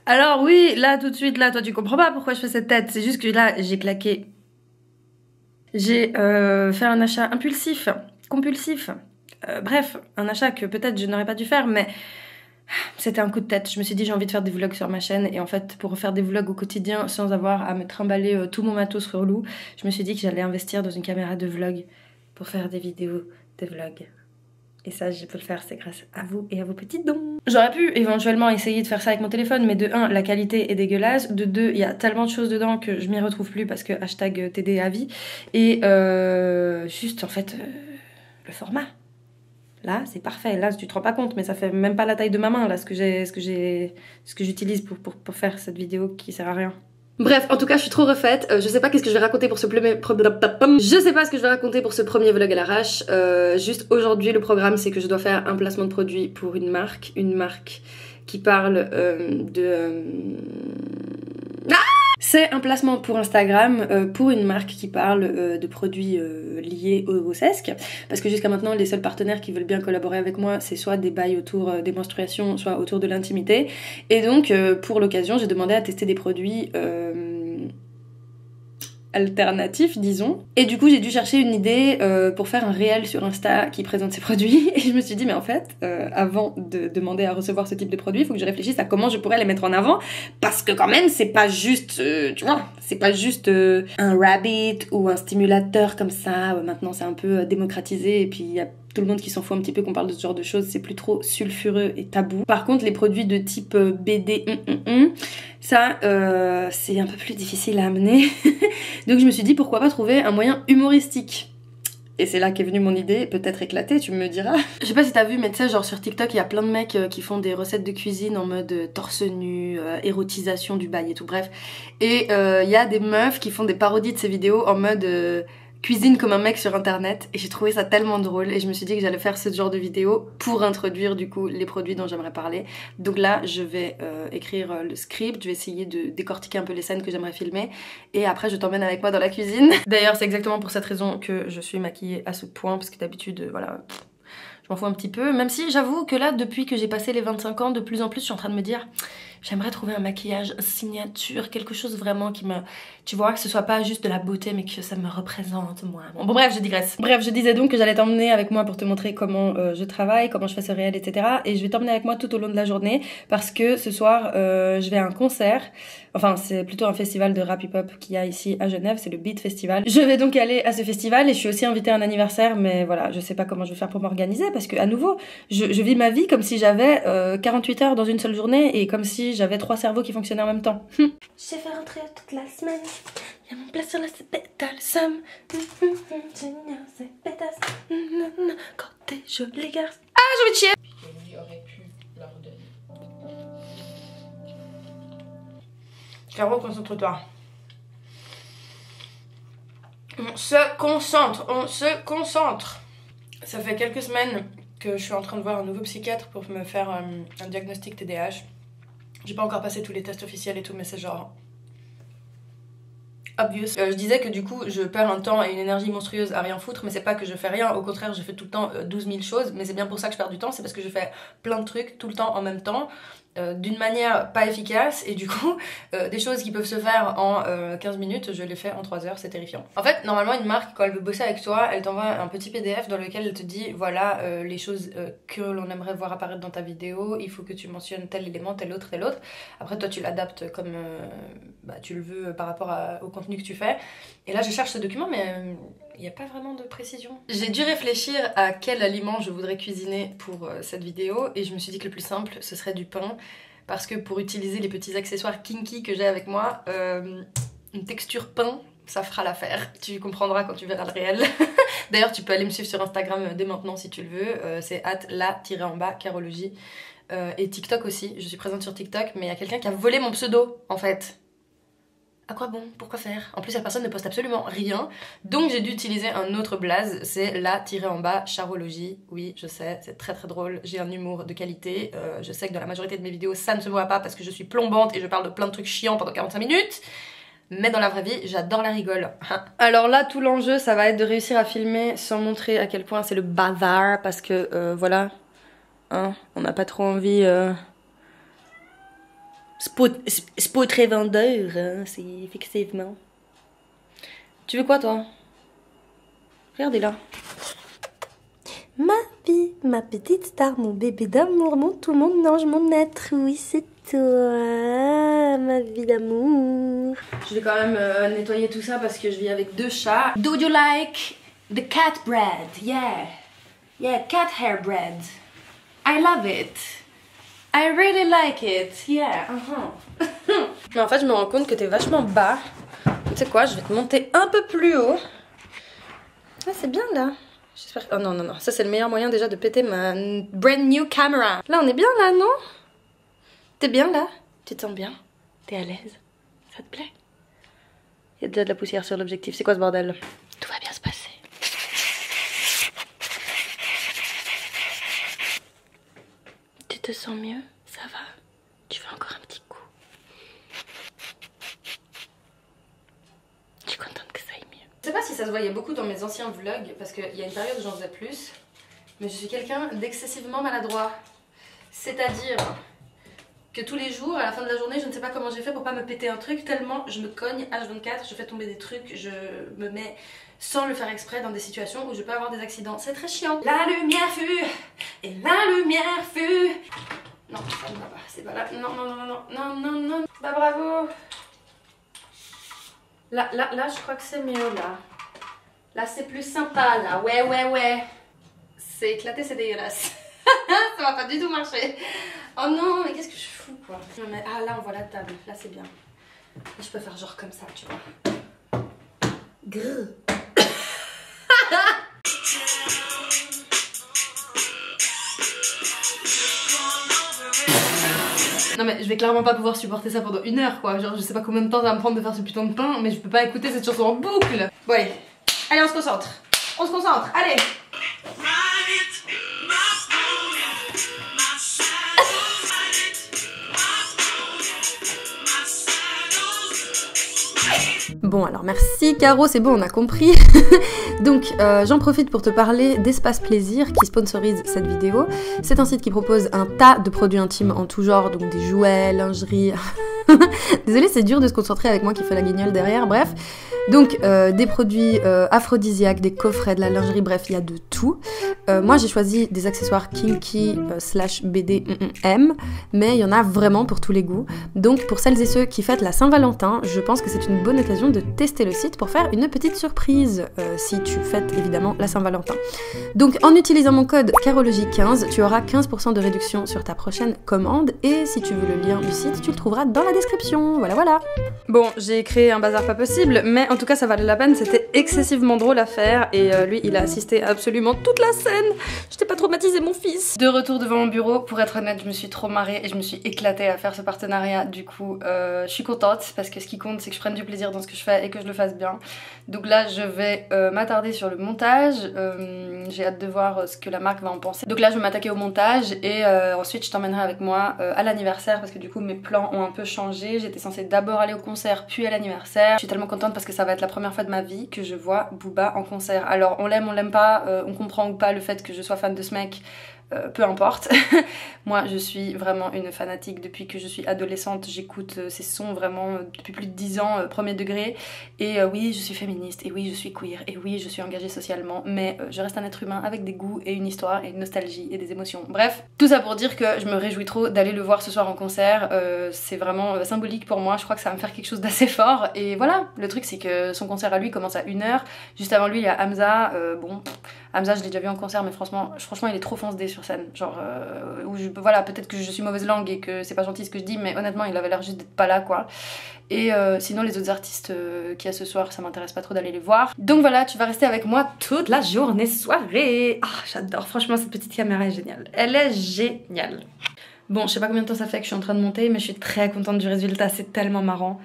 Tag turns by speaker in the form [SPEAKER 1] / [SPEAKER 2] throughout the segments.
[SPEAKER 1] Alors oui, là tout de suite, là toi tu comprends pas pourquoi je fais cette tête, c'est juste que là j'ai claqué. J'ai fait un achat impulsif, compulsif, bref, un achat que peut-être je n'aurais pas dû faire, mais c'était un coup de tête. Je me suis dit j'ai envie de faire des vlogs sur ma chaîne et en fait pour faire des vlogs au quotidien sans avoir à me trimballer tout mon matos relou, je me suis dit que j'allais investir dans une caméra de vlog pour faire des vidéos de vlog. Et ça, je peux le faire, c'est grâce à vous et à vos petits dons. J'aurais pu éventuellement essayer de faire ça avec mon téléphone, mais de 1, la qualité est dégueulasse. De 2, il y a tellement de choses dedans que je m'y retrouve plus parce que hashtag TD à vie. Et juste, en fait, le format. Là, c'est parfait. Là, tu te rends pas compte, mais ça fait même pas la taille de ma main, là, ce que j'utilise pour faire cette vidéo qui sert à rien. Bref, en tout cas, je suis trop refaite. Je sais pas qu'est-ce que je vais raconter pour ce premier... Je sais pas ce que je vais raconter pour ce premier vlog à l'arrache. Juste aujourd'hui, le programme, c'est que je dois faire un placement de produit pour une marque qui parle c'est un placement pour Instagram pour une marque qui parle de produits liés au sesc. Parce que jusqu'à maintenant, les seuls partenaires qui veulent bien collaborer avec moi, c'est soit des bails autour des menstruations, soit autour de l'intimité. Et donc, pour l'occasion, j'ai demandé à tester des produits alternatif, disons. Et du coup, j'ai dû chercher une idée pour faire un réel sur Insta qui présente ces produits. Et je me suis dit, mais en fait, avant de demander à recevoir ce type de produit, il faut que je réfléchisse à comment je pourrais les mettre en avant. Parce que quand même, c'est pas juste, tu vois, c'est pas juste un rabbit ou un stimulateur comme ça. Maintenant, c'est un peu démocratisé et puis il y a tout le monde qui s'en fout un petit peu qu'on parle de ce genre de choses, c'est plus trop sulfureux et tabou. Par contre, les produits de type BD, ça, c'est un peu plus difficile à amener. Donc je me suis dit, pourquoi pas trouver un moyen humoristique. Et c'est là qu'est venue mon idée, peut-être éclatée, tu me diras. Je sais pas si t'as vu, mais tu sais, genre sur TikTok, il y a plein de mecs qui font des recettes de cuisine en mode torse nu, érotisation du bail et tout, bref. Et il y a des meufs qui font des parodies de ces vidéos en mode... cuisine comme un mec sur internet, et j'ai trouvé ça tellement drôle et je me suis dit que j'allais faire ce genre de vidéo pour introduire du coup les produits dont j'aimerais parler. Donc là je vais écrire le script, je vais essayer de décortiquer un peu les scènes que j'aimerais filmer et après je t'emmène avec moi dans la cuisine. D'ailleurs c'est exactement pour cette raison que je suis maquillée à ce point parce que d'habitude voilà, je m'en fous un petit peu, même si j'avoue que là depuis que j'ai passé les 25 ans, de plus en plus je suis en train de me dire j'aimerais trouver un maquillage signature, quelque chose vraiment qui me... Tu vois, que ce soit pas juste de la beauté, mais que ça me représente, moi. Bon, bref, je digresse. Bref, je disais donc que j'allais t'emmener avec moi pour te montrer comment je travaille, comment je fais ce réel, etc. Et je vais t'emmener avec moi tout au long de la journée, parce que ce soir, je vais à un concert. Enfin, c'est plutôt un festival de rap hip-hop qu'il y a ici à Genève, c'est le Beat Festival. Je vais donc aller à ce festival et je suis aussi invitée à un anniversaire, mais voilà, je sais pas comment je vais faire pour m'organiser, parce que à nouveau, je vis ma vie comme si j'avais 48 heures dans une seule journée et comme si j'avais 3 cerveaux qui fonctionnaient en même temps. J'ai fait rentrer toute la semaine, y'a mon plat sur la pétale, somme. Quand t'es jolie garce. Ah, j'ai envie de chier. Kelly aurait pu leur donner. Caro, concentre-toi. On se concentre. Ça fait quelques semaines que je suis en train de voir un nouveau psychiatre pour me faire un diagnostic TDAH. J'ai pas encore passé tous les tests officiels et tout, mais c'est genre... obvious. Je disais que du coup, je perds un temps et une énergie monstrueuse à rien foutre, mais c'est pas que je fais rien, au contraire, je fais tout le temps 12 000 choses, mais c'est bien pour ça que je perds du temps, c'est parce que je fais plein de trucs tout le temps en même temps, d'une manière pas efficace, et du coup, des choses qui peuvent se faire en 15 minutes, je les fais en 3 heures, c'est terrifiant. En fait, normalement, une marque, quand elle veut bosser avec toi, elle t'envoie un petit PDF dans lequel elle te dit, voilà, les choses que l'on aimerait voir apparaître dans ta vidéo, il faut que tu mentionnes tel élément, tel autre, tel autre. Après, toi, tu l'adaptes comme tu le veux par rapport au contenu que tu fais. Et là, je cherche ce document, mais il n'y a pas vraiment de précision. J'ai dû réfléchir à quel aliment je voudrais cuisiner pour cette vidéo, et je me suis dit que le plus simple, ce serait du pain. Parce que pour utiliser les petits accessoires kinky que j'ai avec moi, une texture pain, ça fera l'affaire. Tu comprendras quand tu verras le réel. D'ailleurs, tu peux aller me suivre sur Instagram dès maintenant si tu le veux. C'est @la_carologie. Et TikTok aussi. Je suis présente sur TikTok, mais il y a quelqu'un qui a volé mon pseudo, en fait. À quoi bon? Pourquoi faire? En plus, la personne ne poste absolument rien. Donc j'ai dû utiliser un autre blaze, c'est la_charologie. Oui, je sais, c'est très très drôle. J'ai un humour de qualité. Je sais que dans la majorité de mes vidéos, ça ne se voit pas parce que je suis plombante et je parle de plein de trucs chiants pendant 45 minutes. Mais dans la vraie vie, j'adore la rigole. Alors là, tout l'enjeu, ça va être de réussir à filmer sans montrer à quel point c'est le bazar. Parce que, voilà, hein, on n'a pas trop envie... C'est pas très vendeur, hein, c'est effectivement. Tu veux quoi, toi? Regardez là. Ma vie, ma petite star, mon bébé d'amour, mon tout, mon ange, mon être, oui, c'est toi, ma vie d'amour. Je vais quand même nettoyer tout ça parce que je vis avec 2 chats. Do you like the cat bread? Yeah. Yeah, cat hair bread. I love it. I really like it. Yeah. Mais en fait, je me rends compte que t'es vachement bas. Tu sais quoi, je vais te monter un peu plus haut. Ah, c'est bien là. J'espère. Oh non, non, non. Ça, c'est le meilleur moyen déjà de péter ma brand new camera. Là, on est bien là, non? T'es bien là? Tu te sens bien? T'es à l'aise? Ça te plaît? Il y a déjà de la poussière sur l'objectif. C'est quoi ce bordel? Tout va bien se passer. Tu te sens mieux? Ça va? Tu veux encore un petit coup? Je suis contente que ça aille mieux. Je sais pas si ça se voyait beaucoup dans mes anciens vlogs, parce qu'il y a une période où j'en faisais plus, mais je suis quelqu'un d'excessivement maladroit. C'est-à-dire que tous les jours, à la fin de la journée, je ne sais pas comment j'ai fait pour pas me péter un truc, tellement je me cogne H24, je fais tomber des trucs, je me mets sans le faire exprès dans des situations où je peux avoir des accidents. C'est très chiant. La lumière fut, et la lumière fut... Non, ça ne va pas, c'est pas là. Non, non, non, non, non, non, non. Bah bravo. Là, je crois que c'est mieux, là. Là, c'est plus sympa, là. Ouais, ouais, ouais. C'est éclaté, c'est dégueulasse. Ça va pas du tout marcher. Oh non, mais qu'est-ce que je fous, quoi. Ah, là, on voit la table. Là, c'est bien. Là, je peux faire genre comme ça, tu vois. Grrr. Non mais je vais clairement pas pouvoir supporter ça pendant 1 heure quoi, genre je sais pas combien de temps ça va me prendre de faire ce putain de pain, mais je peux pas écouter cette chanson en boucle. Bon allez, allez on se concentre, allez. Bon alors merci Caro, c'est bon on a compris. Donc j'en profite pour te parler d'Espace Plaisir qui sponsorise cette vidéo. C'est un site qui propose un tas de produits intimes en tout genre, donc des jouets, lingerie... Désolée, c'est dur de se concentrer avec moi qui fait la guignole derrière, bref. Donc des produits aphrodisiaques, des coffrets, de la lingerie, bref, il y a de tout. Moi j'ai choisi des accessoires kinky / BDM, mais il y en a vraiment pour tous les goûts. Donc pour celles et ceux qui fêtent la Saint-Valentin, je pense que c'est une bonne occasion de tester le site pour faire une petite surprise, si tu fêtes évidemment la Saint-Valentin. Donc en utilisant mon code Carologie15, tu auras 15% de réduction sur ta prochaine commande, et si tu veux le lien du site, tu le trouveras dans la description, voilà voilà. Bon, j'ai créé un bazar pas possible, mais en tout cas ça valait la peine, c'était excessivement drôle à faire, et lui il a assisté à absolument toute la scène. J'étais pas traumatisée mon fils. De retour devant mon bureau, pour être honnête, je me suis trop marrée et je me suis éclatée à faire ce partenariat, du coup je suis contente, parce que ce qui compte c'est que je prenne du plaisir dans ce que je fais et que je le fasse bien. Donc là je vais m'attarder sur le montage, j'ai hâte de voir ce que la marque va en penser. Donc là je vais m'attaquer au montage et ensuite je t'emmènerai avec moi à l'anniversaire, parce que du coup mes plans ont un peu changé. J'étais censée d'abord aller au concert puis à l'anniversaire. Je suis tellement contente parce que ça va être la première fois de ma vie que je vois Booba en concert. Alors on l'aime, on l'aime pas, on comprend ou pas le fait que je sois fan de ce mec, peu importe. Moi je suis vraiment une fanatique depuis que je suis adolescente, j'écoute ses sons vraiment depuis plus de 10 ans, premier degré, et oui je suis féministe, et oui je suis queer, et oui je suis engagée socialement, mais je reste un être humain avec des goûts et une histoire et une nostalgie et des émotions. Bref, tout ça pour dire que je me réjouis trop d'aller le voir ce soir en concert, c'est vraiment symbolique pour moi, je crois que ça va me faire quelque chose d'assez fort, et voilà, le truc c'est que son concert à lui commence à 1h, juste avant lui il y a Hamza, bon... Hamza, je l'ai déjà vu en concert, mais franchement il est trop foncé sur scène. Genre, voilà, peut-être que je suis mauvaise langue et que c'est pas gentil ce que je dis, mais honnêtement, il avait l'air juste d'être pas là, quoi. Et sinon, les autres artistes qu'il y a ce soir, ça m'intéresse pas trop d'aller les voir. Donc voilà, tu vas rester avec moi toute la journée, soirée. Ah, j'adore, franchement, cette petite caméra est géniale. Elle est géniale. Bon, je sais pas combien de temps ça fait que je suis en train de monter, mais je suis très contente du résultat, c'est tellement marrant.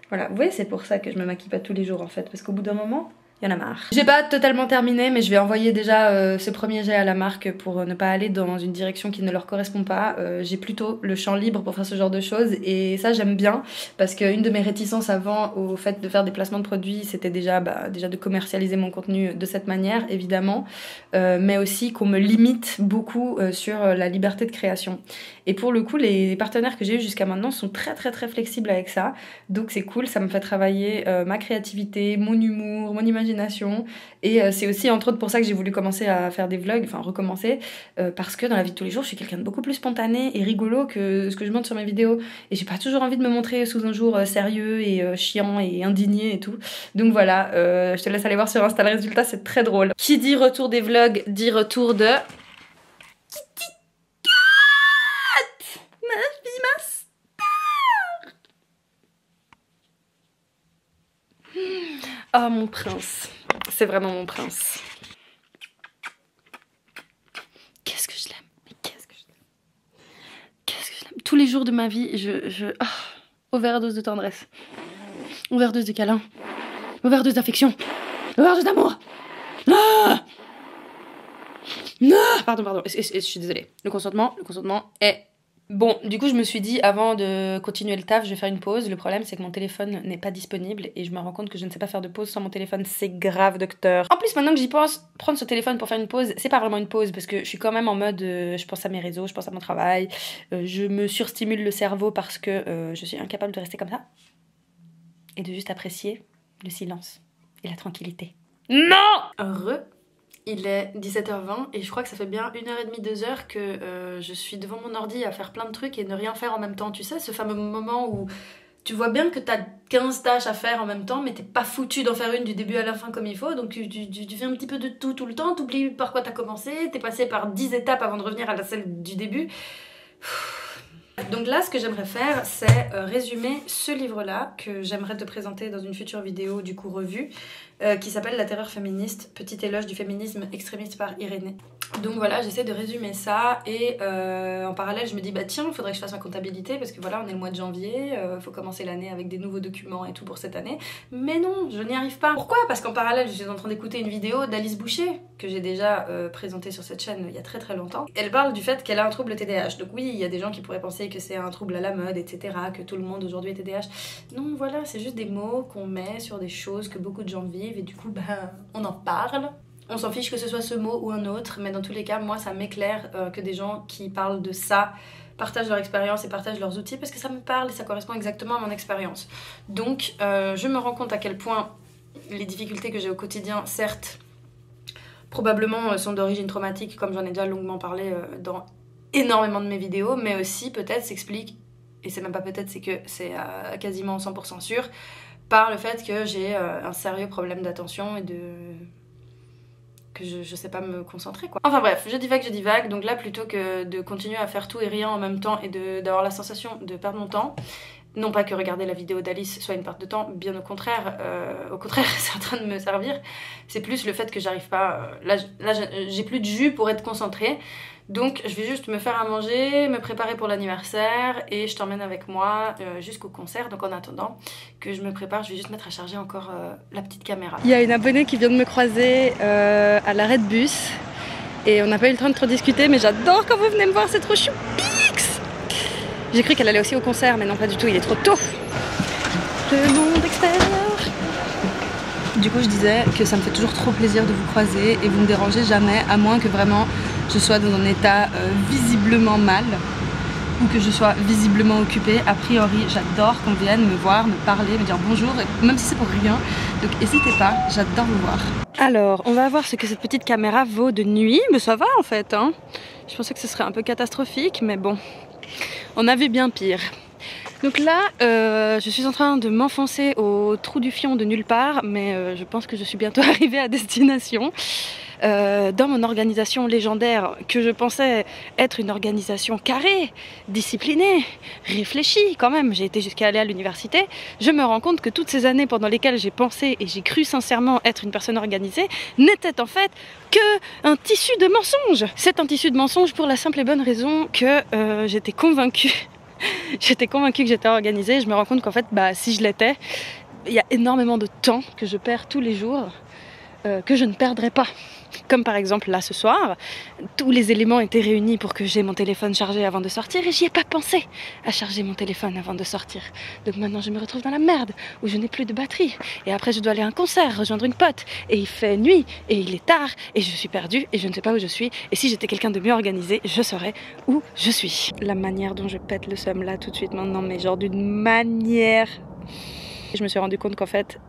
[SPEAKER 1] Voilà, vous voyez, c'est pour ça que je me maquille pas tous les jours en fait, parce qu'au bout d'un moment, Il y en a marre. J'ai pas totalement terminé, mais je vais envoyer déjà ce premier jet à la marque pour ne pas aller dans une direction qui ne leur correspond pas. J'ai plutôt le champ libre pour faire ce genre de choses et ça j'aime bien parce qu'une de mes réticences avant au fait de faire des placements de produits, c'était déjà de commercialiser mon contenu de cette manière, évidemment, mais aussi qu'on me limite beaucoup sur la liberté de création. Et pour le coup, les partenaires que j'ai eu jusqu'à maintenant sont très flexibles avec ça, donc c'est cool, ça me fait travailler ma créativité, mon humour, mon imagination. Et c'est aussi entre autres pour ça que j'ai voulu commencer à faire des vlogs, enfin recommencer, parce que dans la vie de tous les jours je suis quelqu'un de beaucoup plus spontané et rigolo que ce que je montre sur mes vidéos, et j'ai pas toujours envie de me montrer sous un jour sérieux et chiant et indigné et tout. Donc voilà, je te laisse aller voir sur Insta le résultat, c'est très drôle. Qui dit retour des vlogs dit retour de Kitty Cat, ma fille, ma star. Oh mon prince, c'est vraiment mon prince. Qu'est-ce que je l'aime, mais qu'est-ce que je l'aime. Qu'est-ce que je l'aime. Tous les jours de ma vie, overdose de tendresse, overdose de câlins, overdose d'affection, overdose d'amour. Ah, pardon, je suis désolée. Le consentement est... Bon, du coup, je me suis dit, avant de continuer le taf, je vais faire une pause. Le problème, c'est que mon téléphone n'est pas disponible et je me rends compte que je ne sais pas faire de pause sans mon téléphone. C'est grave, docteur. En plus, maintenant que j'y pense, prendre ce téléphone pour faire une pause, c'est pas vraiment une pause parce que je suis quand même en mode, je pense à mes réseaux, je pense à mon travail, je me surstimule le cerveau parce que je suis incapable de rester comme ça et de juste apprécier le silence et la tranquillité. Non! Heureux. Il est 17h20 et je crois que ça fait bien 1h30, 2h que je suis devant mon ordi à faire plein de trucs et ne rien faire en même temps. Tu sais, ce fameux moment où tu vois bien que t'as 15 tâches à faire en même temps, mais t'es pas foutu d'en faire une du début à la fin comme il faut, donc tu fais un petit peu de tout le temps, t'oublies par quoi t'as commencé, t'es passé par 10 étapes avant de revenir à la celle du début. Donc là, ce que j'aimerais faire, c'est résumer ce livre-là que j'aimerais te présenter dans une future vidéo, du coup revue, qui s'appelle La terreur féministe, petit éloge du féminisme extrémiste par Irénée. Donc voilà, j'essaie de résumer ça et en parallèle, je me dis bah tiens, il faudrait que je fasse ma comptabilité parce que voilà, on est le mois de janvier, faut commencer l'année avec des nouveaux documents et tout pour cette année. Mais non, je n'y arrive pas. Pourquoi? Parce qu'en parallèle, je suis en train d'écouter une vidéo d'Alice Boucher que j'ai déjà présentée sur cette chaîne il y a très longtemps. Elle parle du fait qu'elle a un trouble TDAH. Donc oui, il y a des gens qui pourraient penser que c'est un trouble à la mode, etc., que tout le monde aujourd'hui est TDAH. Non, voilà, c'est juste des mots qu'on met sur des choses que beaucoup de gens vivent et du coup, bah, on en parle. On s'en fiche que ce soit ce mot ou un autre, mais dans tous les cas, moi, ça m'éclaire que des gens qui parlent de ça partagent leur expérience et partagent leurs outils parce que ça me parle et ça correspond exactement à mon expérience. Donc, je me rends compte à quel point les difficultés que j'ai au quotidien, certes, probablement sont d'origine traumatique, comme j'en ai déjà longuement parlé dans énormément de mes vidéos, mais aussi peut-être s'explique, et c'est même pas peut-être, c'est que c'est quasiment 100% sûr, par le fait que j'ai un sérieux problème d'attention et que je sais pas me concentrer quoi. Enfin bref, je divague, donc là plutôt que de continuer à faire tout et rien en même temps et d'avoir la sensation de perdre mon temps, non pas que regarder la vidéo d'Alice soit une perte de temps, bien au contraire c'est en train de me servir, c'est plus le fait que j'arrive pas, là j'ai plus de jus pour être concentrée. Donc je vais juste me faire à manger, me préparer pour l'anniversaire et je t'emmène avec moi jusqu'au concert. Donc en attendant que je me prépare, je vais juste mettre à charger encore la petite caméra. Il y a une abonnée qui vient de me croiser à l'arrêt de bus et on n'a pas eu le temps de trop discuter, mais j'adore quand vous venez me voir, c'est trop chou. Pix. J'ai cru qu'elle allait aussi au concert, mais non pas du tout, il est trop tôt. Le monde extérieur. Du coup je disais que ça me fait toujours trop plaisir de vous croiser et vous ne dérangez jamais, à moins que vraiment je sois dans un état visiblement mal ou que je sois visiblement occupée. A priori, j'adore qu'on vienne me voir, me parler, me dire bonjour, même si c'est pour rien. Donc n'hésitez pas, j'adore vous voir. Alors, on va voir ce que cette petite caméra vaut de nuit. Mais ça va en fait, hein. Je pensais que ce serait un peu catastrophique, mais bon, on avait bien pire. Donc là, je suis en train de m'enfoncer au trou du fion de nulle part, mais je pense que je suis bientôt arrivée à destination. Dans mon organisation légendaire, que je pensais être une organisation carrée, disciplinée, réfléchie quand même, j'ai été jusqu'à aller à l'université, je me rends compte que toutes ces années pendant lesquelles j'ai pensé et j'ai cru sincèrement être une personne organisée, n'étaient en fait que un tissu de mensonges. C'est un tissu de mensonges pour la simple et bonne raison que j'étais convaincue. J'étais convaincue que j'étais organisée, je me rends compte qu'en fait, bah, si je l'étais, il y a énormément de temps que je perds tous les jours
[SPEAKER 2] que je ne perdrai pas. Comme par exemple là ce soir, tous les éléments étaient réunis pour que j'ai mon téléphone chargé avant de sortir et j'y ai pas pensé à charger mon téléphone avant de sortir. Donc maintenant je me retrouve dans la merde où je n'ai plus de batterie et après je dois aller à un concert, rejoindre une pote et il fait nuit et il est tard et je suis perdue et je ne sais pas où je suis et si j'étais quelqu'un de mieux organisé, je saurais où je suis. La manière dont je pète le seum là tout de suite maintenant, mais genre d'une manière... Je me suis rendu compte qu'en fait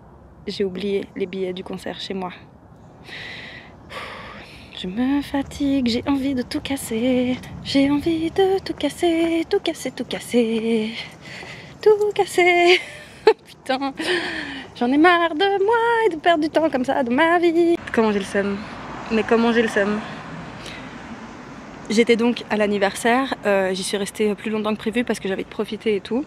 [SPEAKER 2] j'ai oublié les billets du concert chez moi. Je me fatigue, j'ai envie de tout casser. J'ai envie de tout casser, tout casser, tout casser. Tout casser. Putain, j'en ai marre de moi et de perdre du temps comme ça dans ma vie. Comment j'ai le seum? Mais comment j'ai le seum? J'étais donc à l'anniversaire, j'y suis restée plus longtemps que prévu parce que j'avais profité et tout.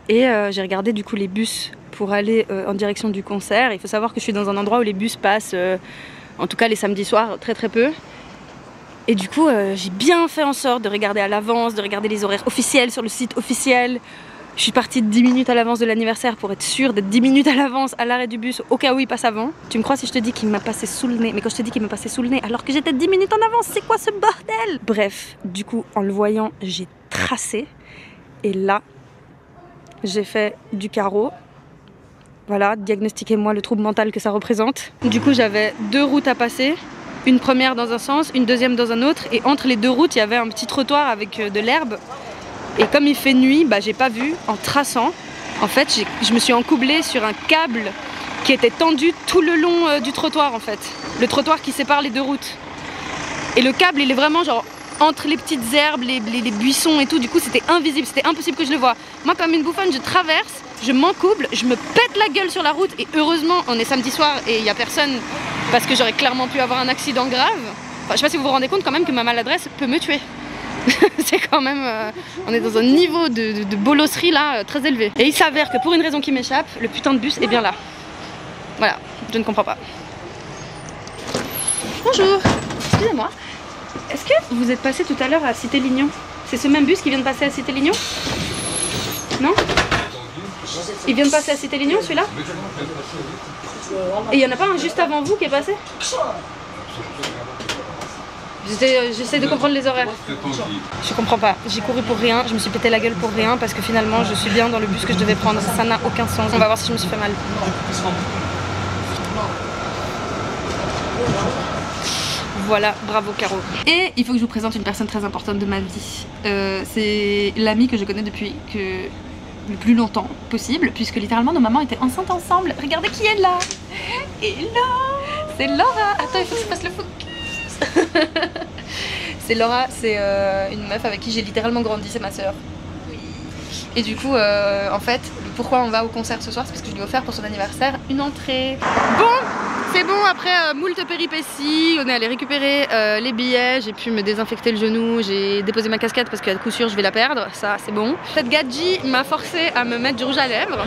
[SPEAKER 2] Et j'ai regardé du coup les bus pour aller en direction du concert. Il faut savoir que je suis dans un endroit où les bus passent... en tout cas les samedis soirs, très très peu. Et du coup, j'ai bien fait en sorte de regarder à l'avance, de regarder les horaires officiels sur le site officiel. Je suis partie 10 minutes à l'avance de l'anniversaire pour être sûre d'être 10 minutes à l'avance à l'arrêt du bus au cas où il passe avant. Tu me crois si je te dis qu'il m'a passé sous le nez? Mais quand je te dis qu'il m'a passé sous le nez alors que j'étais 10 minutes en avance, c'est quoi ce bordel? Bref, du coup, en le voyant, j'ai tracé. Et là, j'ai fait du carreau. Voilà, diagnostiquez-moi le trouble mental que ça représente. Du coup, j'avais 2 routes à passer. Une première dans un sens, une deuxième dans un autre. Et entre les 2 routes, il y avait un petit trottoir avec de l'herbe. Et comme il fait nuit, bah, j'ai pas vu en traçant. En fait, je me suis encoublée sur un câble qui était tendu tout le long du trottoir en fait. Le trottoir qui sépare les 2 routes. Et le câble, il est vraiment genre entre les petites herbes, les buissons et tout. Du coup, c'était invisible, c'était impossible que je le voie. Moi, comme une bouffonne, je traverse. Je m'encouble, je me pète la gueule sur la route et heureusement on est samedi soir et il n'y a personne parce que j'aurais clairement pu avoir un accident grave. Enfin, je sais pas si vous vous rendez compte quand même que ma maladresse peut me tuer. C'est quand même... on est dans un niveau de bolosserie là très élevé. Et il s'avère que pour une raison qui m'échappe, le putain de bus est bien là. Voilà, je ne comprends pas. Bonjour, excusez-moi. Est-ce que vous êtes passé tout à l'heure à Cité-Lignon? C'est ce même bus qui vient de passer à Cité-Lignon? Non? Il vient de passer à Cité-Lignon celui-là? Et il n'y en a pas un juste avant vous qui est passé? J'essaie de comprendre les horaires. Je comprends pas, j'ai couru pour rien, je me suis pété la gueule pour rien parce que finalement je suis bien dans le bus que je devais prendre, ça n'a aucun sens. On va voir si je me suis fait mal. Voilà, bravo Caro. Et il faut que je vous présente une personne très importante de ma vie. C'est l'amie que je connais depuis le plus longtemps possible, puisque littéralement nos mamans étaient enceintes ensemble. Regardez qui est là. Hello, c'est Laura. Attends, il faut que je fasse le focus. C'est Laura, c'est une meuf avec qui j'ai littéralement grandi, c'est ma soeur. Et du coup, en fait, pourquoi on va au concert ce soir, c'est parce que je lui ai offert pour son anniversaire une entrée. Bon, c'est bon, après moult péripéties, on est allé récupérer les billets, j'ai pu me désinfecter le genou, j'ai déposé ma casquette parce qu'à coup sûr je vais la perdre, ça c'est bon. Cette gadji m'a forcé à me mettre du rouge à lèvres.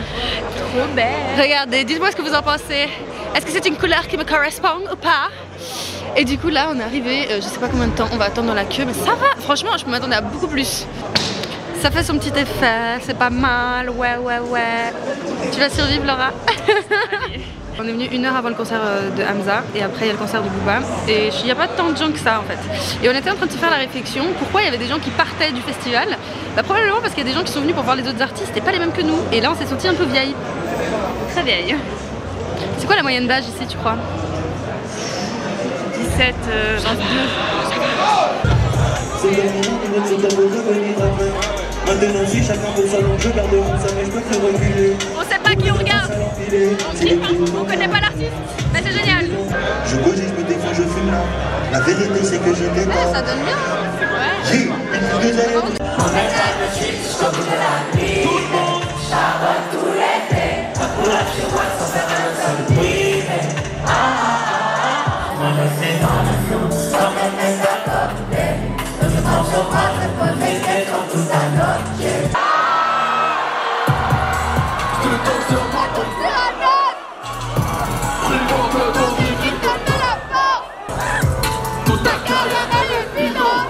[SPEAKER 2] Trop belle. Regardez, dites-moi ce que vous en pensez. Est-ce que c'est une couleur qui me correspond ou pas? Et du coup là on est arrivé, je sais pas combien de temps on va attendre dans la queue, mais ça va, franchement je m'attendais à beaucoup plus. Ça fait son petit effet, c'est pas mal, ouais. Tu vas survivre Laura? On est venu 1 heure avant le concert de Hamza et après il y a le concert de Booba et il n'y a pas tant de gens que ça en fait. Et on était en train de se faire la réflexion, pourquoi il y avait des gens qui partaient du festival? Bah probablement parce qu'il y a des gens qui sont venus pour voir les autres artistes et pas les mêmes que nous. Et là on s'est senti un peu vieille. Très vieille. C'est quoi la moyenne d'âge ici tu crois? 17, 22.
[SPEAKER 3] Maintenant si chacun veut sa langue, je garde ça mais je peux plus reculer.
[SPEAKER 2] On sait pas qui on regarde, on connaît pas l'artiste, mais c'est génial.
[SPEAKER 3] Je cause et je me défends, je fume là. La vérité c'est que j'étais pas.
[SPEAKER 2] Ça donne bien, ouais.
[SPEAKER 3] J'ai une fille que j'aille.
[SPEAKER 4] On est à le suite jusqu'au bout de la nuit. Tout le monde charbonne tout l'été. Pour la chez moi sans faire un seul bruit. On le fait dans le flou, sans même les accorder. Ne se penche pas, ne pose les têtes en tout un objet. Tout le temps sur moi, on se la note. Plus long que ton vie qui donne de la force. Toute ta carrière elle est finale.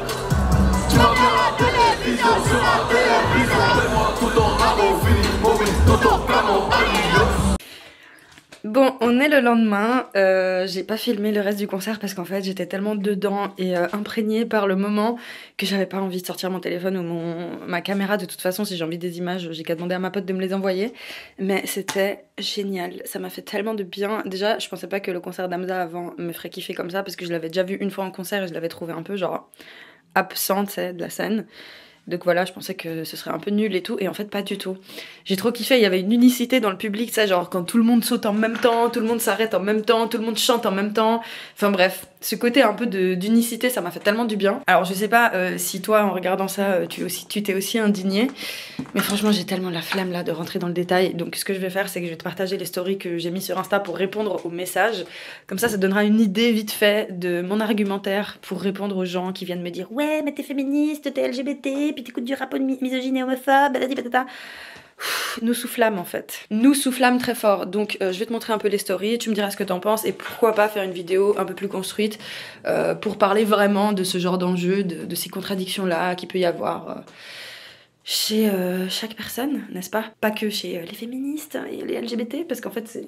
[SPEAKER 4] Tu vas voir la télévision sur la télévision.
[SPEAKER 2] Bon, on est le lendemain, j'ai pas filmé le reste du concert parce qu'en fait j'étais tellement dedans et imprégnée par le moment que j'avais pas envie de sortir mon téléphone ou ma caméra. De toute façon, si j'ai envie des images, j'ai qu'à demander à ma pote de me les envoyer. Mais c'était génial, ça m'a fait tellement de bien. Déjà, je pensais pas que le concert d'Amza avant me ferait kiffer comme ça parce que je l'avais déjà vu une fois en concert et je l'avais trouvé un peu genre absente de la scène. Donc voilà, je pensais que ce serait un peu nul et tout, et en fait pas du tout. J'ai trop kiffé, il y avait une unicité dans le public, ça, genre quand tout le monde saute en même temps, tout le monde s'arrête en même temps, tout le monde chante en même temps. Enfin bref, ce côté un peu d'unicité, ça m'a fait tellement du bien. Alors je sais pas si toi, en regardant ça, tu t'es aussi indigné, mais franchement j'ai tellement la flemme là de rentrer dans le détail. Donc ce que je vais faire, c'est que je vais te partager les stories que j'ai mis sur Insta pour répondre aux messages. Comme ça donnera une idée vite fait de mon argumentaire pour répondre aux gens qui viennent me dire « Ouais, mais t'es féministe, t'es LGBT, puis t'écoutes du rap misogyne et homophobe, badadi patata. » Nous soufflâmes en fait. Nous soufflâmes très fort. Donc je vais te montrer un peu les stories, tu me diras ce que t'en penses et pourquoi pas faire une vidéo un peu plus construite pour parler vraiment de ce genre d'enjeu, de ces contradictions-là qu'il peut y avoir chez chaque personne, n'est-ce pas? Pas que chez les féministes et les LGBT, parce qu'en fait c'est...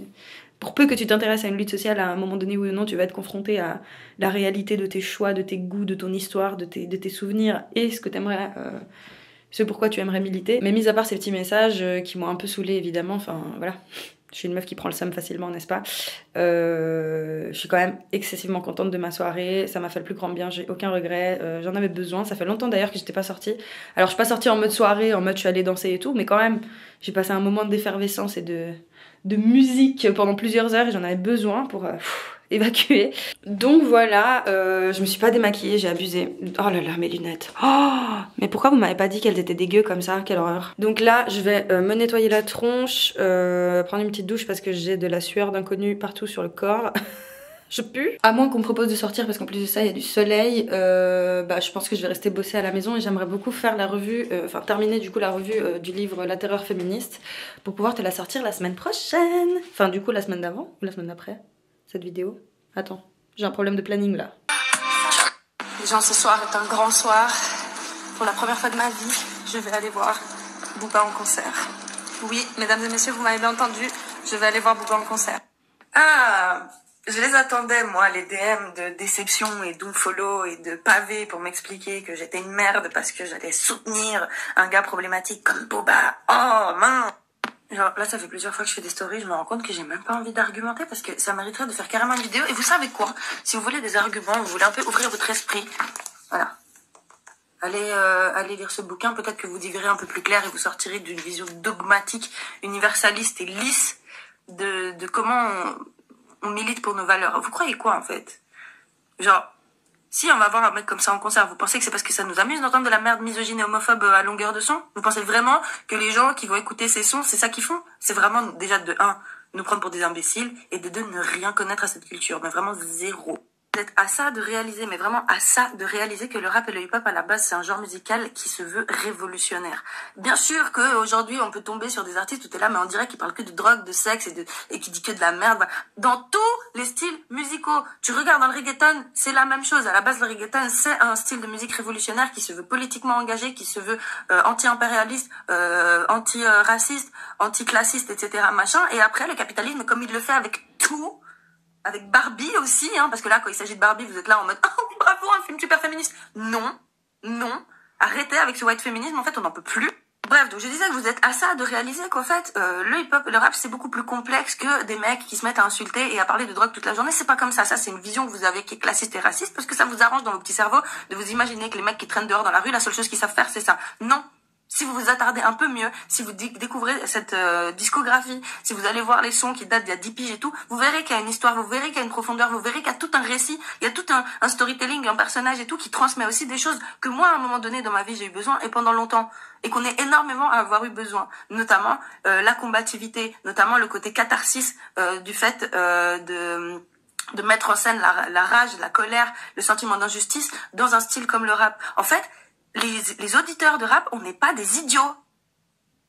[SPEAKER 2] Pour peu que tu t'intéresses à une lutte sociale, à un moment donné ou non, tu vas être confronté à la réalité de tes choix, de tes goûts, de ton histoire, de tes souvenirs et ce que t'aimerais... ce pourquoi tu aimerais militer. Mais mis à part ces petits messages qui m'ont un peu saoulée évidemment, enfin voilà, je suis une meuf qui prend le seum facilement, n'est-ce pas? Je suis quand même excessivement contente de ma soirée, ça m'a fait le plus grand bien, j'ai aucun regret, j'en avais besoin, ça fait longtemps d'ailleurs que j'étais pas sortie. Alors je suis pas sortie en mode soirée, en mode je suis allée danser et tout, mais quand même, j'ai passé un moment d'effervescence et de musique pendant plusieurs heures et j'en avais besoin pour... évacuer. Donc voilà, je me suis pas démaquillée, j'ai abusé. Oh là là, mes lunettes. Oh, mais pourquoi vous m'avez pas dit qu'elles étaient dégueu comme ça? Quelle horreur. Donc là, je vais me nettoyer la tronche, prendre une petite douche parce que j'ai de la sueur d'inconnu partout sur le corps. Je pue. À moins qu'on me propose de sortir parce qu'en plus de ça, il y a du soleil, je pense que je vais rester bosser à la maison et j'aimerais beaucoup faire la revue, terminer du coup la revue du livre La Terreur féministe pour pouvoir te la sortir la semaine prochaine. Enfin du coup la semaine d'avant ou la semaine d'après. Cette vidéo. Attends, j'ai un problème de planning là.
[SPEAKER 5] Les gens, ce soir est un grand soir. Pour la première fois de ma vie, je vais aller voir Booba en concert. Oui, mesdames et messieurs, vous m'avez bien entendu, je vais aller voir Booba en concert. Ah, je les attendais, moi, les DM de déception et d'unfollow et de pavés pour m'expliquer que j'étais une merde parce que j'allais soutenir un gars problématique comme Booba. Oh, mince. Genre, là, ça fait plusieurs fois que je fais des stories, je me rends compte que j'ai même pas envie d'argumenter parce que ça mériterait de faire carrément une vidéo. Et vous savez quoi? Si vous voulez des arguments, vous voulez un peu ouvrir votre esprit, voilà. Allez lire ce bouquin, peut-être que vous y verrez un peu plus clair et vous sortirez d'une vision dogmatique, universaliste et lisse de comment on milite pour nos valeurs. Vous croyez quoi, en fait? Genre, si on va voir un mec comme ça en concert, vous pensez que c'est parce que ça nous amuse d'entendre de la merde misogyne et homophobe à longueur de son? Vous pensez vraiment que les gens qui vont écouter ces sons, c'est ça qu'ils font? C'est vraiment, déjà, de 1, nous prendre pour des imbéciles, et de 2, ne rien connaître à cette culture, mais vraiment zéro. Vous êtes à ça de réaliser, mais vraiment à ça de réaliser que le rap et le hip-hop à la base c'est un genre musical qui se veut révolutionnaire. Bien sûr qu'aujourd'hui on peut tomber sur des artistes où t'es là mais on dirait qu'ils parlent que de drogue, de sexe et qui dit que de la merde. Dans tous les styles musicaux, tu regardes dans le reggaeton, c'est la même chose. À la base le reggaeton c'est un style de musique révolutionnaire qui se veut politiquement engagé, qui se veut anti-impérialiste, anti-raciste, anti-classiste, etc. machin. Et après le capitalisme comme il le fait avec tout, avec Barbie aussi, hein, parce que là, quand il s'agit de Barbie, vous êtes là en mode « Oh, bravo, un film super féministe !» Non, arrêtez avec ce white féminisme, en fait, on n'en peut plus. Bref, donc je disais que vous êtes à ça de réaliser qu'en fait, le hip-hop et le rap, c'est beaucoup plus complexe que des mecs qui se mettent à insulter et à parler de drogue toute la journée. C'est pas comme ça. Ça, c'est une vision que vous avez qui est classiste et raciste, parce que ça vous arrange dans vos petits cerveaux de vous imaginer que les mecs qui traînent dehors dans la rue, la seule chose qu'ils savent faire, c'est ça. Non. Si vous vous attardez un peu mieux, si vous découvrez cette discographie, si vous allez voir les sons qui datent d'il y a 10 piges et tout, vous verrez qu'il y a une histoire, vous verrez qu'il y a une profondeur, vous verrez qu'il y a tout un récit, il y a tout un storytelling, un personnage et tout qui transmet aussi des choses que moi, à un moment donné dans ma vie, j'ai eu besoin et pendant longtemps. Et qu'on est énormément à avoir eu besoin. Notamment la combativité, notamment le côté catharsis du fait de mettre en scène la rage, la colère, le sentiment d'injustice dans un style comme le rap. En fait, les auditeurs de rap, on n'est pas des idiots.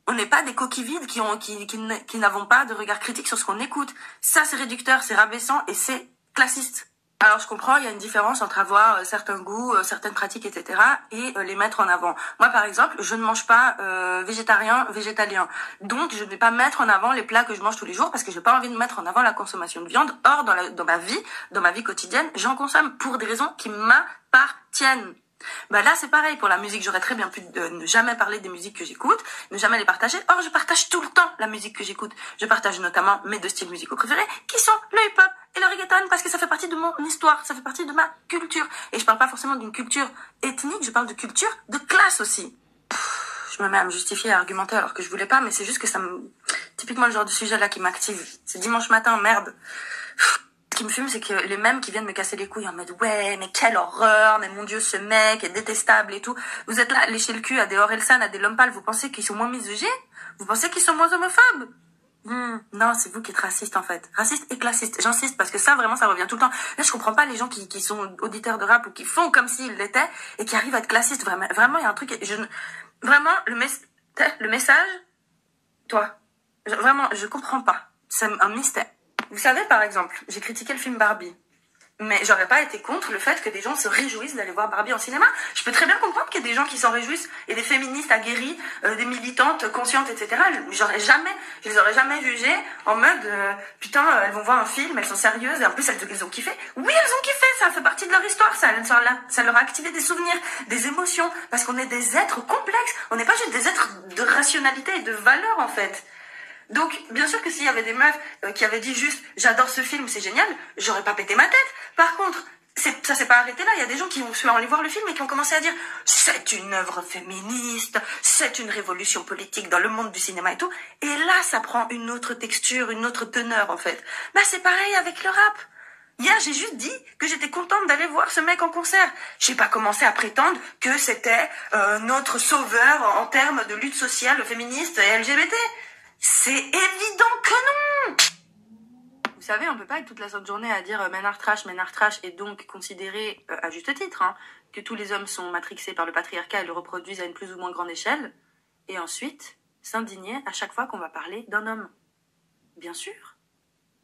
[SPEAKER 5] On n'est pas des coquilles vides qui n'avons pas de regard critique sur ce qu'on écoute. Ça, c'est réducteur, c'est rabaissant et c'est classiste. Alors je comprends, il y a une différence entre avoir certains goûts, certaines pratiques, etc. et les mettre en avant. Moi par exemple, je ne mange pas végétarien, végétalien. Donc je ne vais pas mettre en avant les plats que je mange tous les jours parce que j'ai pas envie de mettre en avant la consommation de viande. Or dans ma vie quotidienne, j'en consomme pour des raisons qui m'appartiennent. Bah là c'est pareil pour la musique, j'aurais très bien pu ne jamais parler des musiques que j'écoute, ne jamais les partager. Or je partage tout le temps la musique que j'écoute. Je partage notamment mes 2 styles musicaux préférés qui sont le hip-hop et le reggaeton parce que ça fait partie de mon histoire, ça fait partie de ma culture. Et je parle pas forcément d'une culture ethnique, je parle de culture de classe aussi. Je me mets à me justifier et à argumenter alors que je voulais pas, mais c'est juste que ça me... Typiquement le genre de sujet là qui m'active. C'est dimanche matin, merde. Ce qui me fume, c'est que les mêmes qui viennent me casser les couilles en mode ouais mais quelle horreur, mais mon dieu ce mec est détestable et tout. Vous êtes là lécher le cul à des Orelsan, à des Lompal, vous pensez qu'ils sont moins misogynes? Vous pensez qu'ils sont moins homophobes? Non, c'est vous qui êtes raciste en fait. Raciste et classiste. J'insiste parce que ça vraiment ça revient tout le temps. Là je comprends pas les gens qui sont auditeurs de rap ou qui font comme s'ils l'étaient et qui arrivent à être classistes. Vraiment il y a un truc, vraiment le message, toi, vraiment je comprends pas. C'est un mystère. Vous savez, par exemple, j'ai critiqué le film Barbie. Mais j'aurais pas été contre le fait que des gens se réjouissent d'aller voir Barbie en cinéma. Je peux très bien comprendre qu'il y ait des gens qui s'en réjouissent, et des féministes aguerries, des militantes conscientes, etc. Je les aurais jamais jugées en mode, putain, elles vont voir un film, elles sont sérieuses, et en plus elles ont kiffé. Oui, elles ont kiffé, ça fait partie de leur histoire, ça leur a activé des souvenirs, des émotions, parce qu'on est des êtres complexes, on n'est pas juste des êtres de rationalité et de valeur en fait. Donc, bien sûr que s'il y avait des meufs qui avaient dit juste « j'adore ce film, c'est génial », j'aurais pas pété ma tête. Par contre, ça s'est pas arrêté là. Il y a des gens qui sont allés voir le film et qui ont commencé à dire « c'est une œuvre féministe, c'est une révolution politique dans le monde du cinéma et tout ». Et là, ça prend une autre texture, une autre teneur en fait. Bah c'est pareil avec le rap. Hier, j'ai juste dit que j'étais contente d'aller voir ce mec en concert. J'ai pas commencé à prétendre que c'était notre sauveur en termes de lutte sociale, féministe et LGBT. C'est évident que non! Vous savez, on peut pas être toute la sainte journée à dire Ménard trash, et donc considérer, à juste titre, que tous les hommes sont matrixés par le patriarcat et le reproduisent à une plus ou moins grande échelle, et ensuite s'indigner à chaque fois qu'on va parler d'un homme. Bien sûr.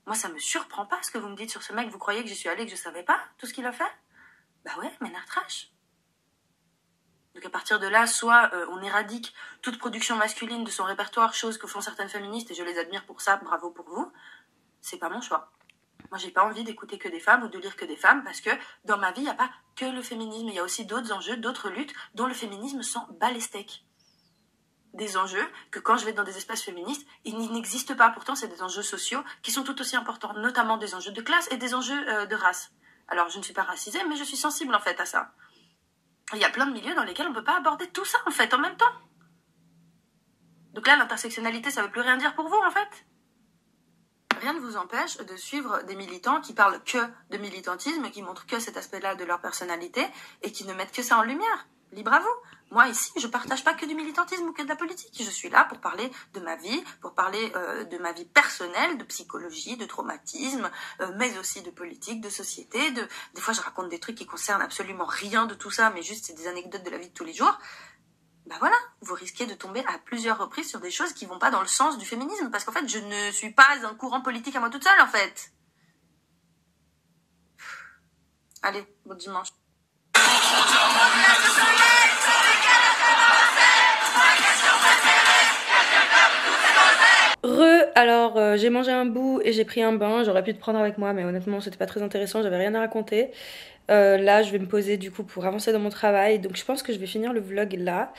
[SPEAKER 5] Moi, ça me surprend pas ce que vous me dites sur ce mec. Vous croyez que j'y suis allée, que je savais pas tout ce qu'il a fait? Bah ouais, Ménard trash. Donc à partir de là, soit on éradique toute production masculine de son répertoire, chose que font certaines féministes, et je les admire pour ça, bravo pour vous. C'est pas mon choix. Moi, j'ai pas envie d'écouter que des femmes ou de lire que des femmes, parce que dans ma vie, il n'y a pas que le féminisme, il y a aussi d'autres enjeux, d'autres luttes, dont le féminisme s'en bat les steaks. Des enjeux que quand je vais dans des espaces féministes, ils n'existent pas. Pourtant, c'est des enjeux sociaux qui sont tout aussi importants, notamment des enjeux de classe et des enjeux de race. Alors, je ne suis pas racisée, mais je suis sensible en fait à ça. Il y a plein de milieux dans lesquels on ne peut pas aborder tout ça, en fait, en même temps. Donc là, l'intersectionnalité, ça veut plus rien dire pour vous, en fait. Rien ne vous empêche de suivre des militants qui parlent que de militantisme, qui montrent que cet aspect-là de leur personnalité, et qui ne mettent que ça en lumière. Libre à vous. Moi, ici, je partage pas que du militantisme ou que de la politique. Je suis là pour parler de ma vie, pour parler de ma vie personnelle, de psychologie, de traumatisme, mais aussi de politique, de société. Des fois, je raconte des trucs qui concernent absolument rien de tout ça, mais juste c'est des anecdotes de la vie de tous les jours. Ben voilà, vous risquez de tomber à plusieurs reprises sur des choses qui vont pas dans le sens du féminisme, parce qu'en fait, je ne suis pas un courant politique à moi toute seule, en fait. Allez, bon dimanche.
[SPEAKER 2] Alors j'ai mangé un bout et j'ai pris un bain, j'aurais pu te prendre avec moi mais honnêtement c'était pas très intéressant, j'avais rien à raconter. Là je vais me poser du coup pour avancer dans mon travail, donc je pense que je vais finir le vlog là.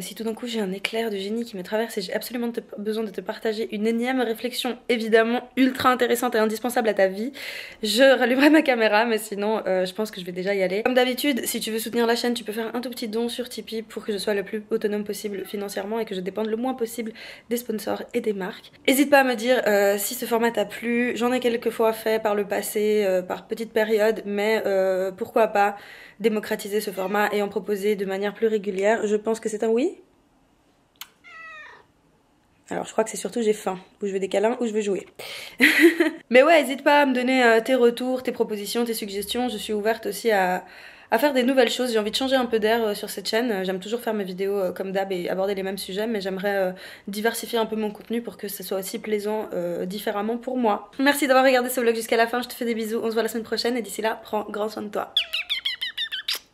[SPEAKER 2] Si tout d'un coup j'ai un éclair de génie qui me traverse et j'ai absolument besoin de te partager une énième réflexion évidemment ultra intéressante et indispensable à ta vie, je rallumerai ma caméra, mais sinon je pense que je vais déjà y aller. Comme d'habitude, si tu veux soutenir la chaîne, tu peux faire un tout petit don sur Tipeee pour que je sois le plus autonome possible financièrement et que je dépende le moins possible des sponsors et des marques. N'hésite pas à me dire si ce format t'a plu, j'en ai quelques fois fait par le passé, par petites périodes, mais pourquoi pas démocratiser ce format et en proposer de manière plus régulière. Je pense que c'est un oui. Alors je crois que c'est surtout j'ai faim, ou je veux des câlins, ou je veux jouer. Mais ouais, n'hésite pas à me donner tes retours, tes propositions, tes suggestions. Je suis ouverte aussi à à faire des nouvelles choses. J'ai envie de changer un peu d'air sur cette chaîne. J'aime toujours faire mes vidéos comme d'hab et aborder les mêmes sujets, mais j'aimerais diversifier un peu mon contenu pour que ce soit aussi plaisant différemment pour moi. Merci d'avoir regardé ce vlog jusqu'à la fin, je te fais des bisous, on se voit la semaine prochaine et d'ici là, prends grand soin de toi.